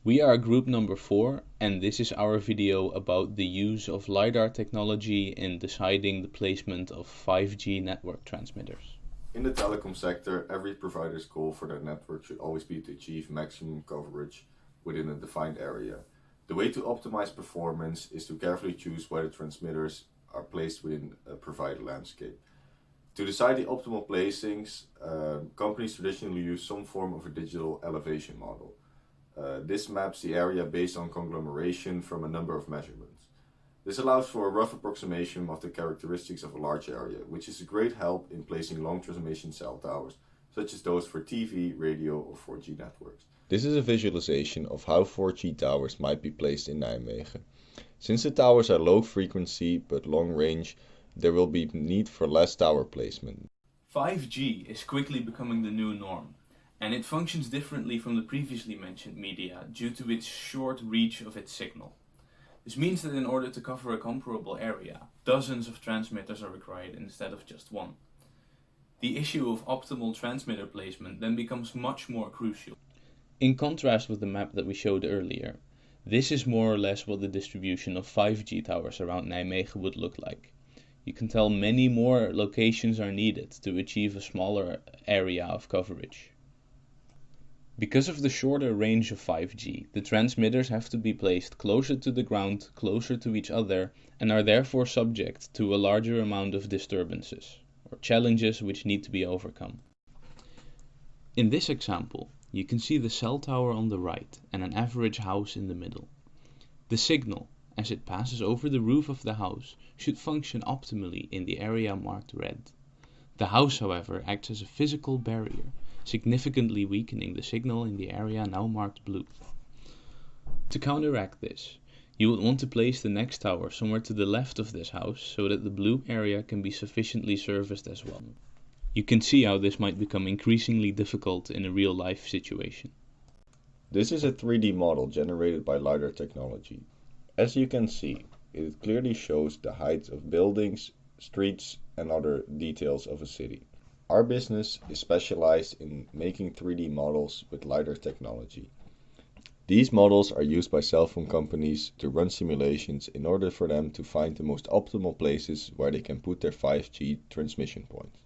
We are group number 4, and this is our video about the use of Lidar technology in deciding the placement of 5G network transmitters. In the telecom sector, every provider's goal for their network should always be to achieve maximum coverage within a defined area. The way to optimize performance is to carefully choose where the transmitters are placed within a provider landscape. To decide the optimal placings, companies traditionally use some form of a digital elevation model. This maps the area based on conglomeration from a number of measurements. This allows for a rough approximation of the characteristics of a large area, which is a great help in placing long transmission cell towers, such as those for TV, radio, or 4G networks. This is a visualization of how 4G towers might be placed in Nijmegen. Since the towers are low frequency but long range, there will be need for less tower placement. 5G is quickly becoming the new norm, and it functions differently from the previously mentioned media due to its short reach of its signal. This means that in order to cover a comparable area, dozens of transmitters are required instead of just one. The issue of optimal transmitter placement then becomes much more crucial. In contrast with the map that we showed earlier, this is more or less what the distribution of 5G towers around Nijmegen would look like. You can tell many more locations are needed to achieve a smaller area of coverage. Because of the shorter range of 5G, the transmitters have to be placed closer to the ground, closer to each other, and are therefore subject to a larger amount of disturbances, or challenges which need to be overcome. In this example, you can see the cell tower on the right and an average house in the middle. The signal, as it passes over the roof of the house, should function optimally in the area marked red. The house, however, acts as a physical barrier, significantly weakening the signal in the area now marked blue. To counteract this, you would want to place the next tower somewhere to the left of this house so that the blue area can be sufficiently serviced as well. You can see how this might become increasingly difficult in a real-life situation. This is a 3D model generated by Lidar technology. As you can see, it clearly shows the heights of buildings, streets, and other details of a city. Our business is specialized in making 3D models with Lidar technology. These models are used by cell phone companies to run simulations in order for them to find the most optimal places where they can put their 5G transmission points.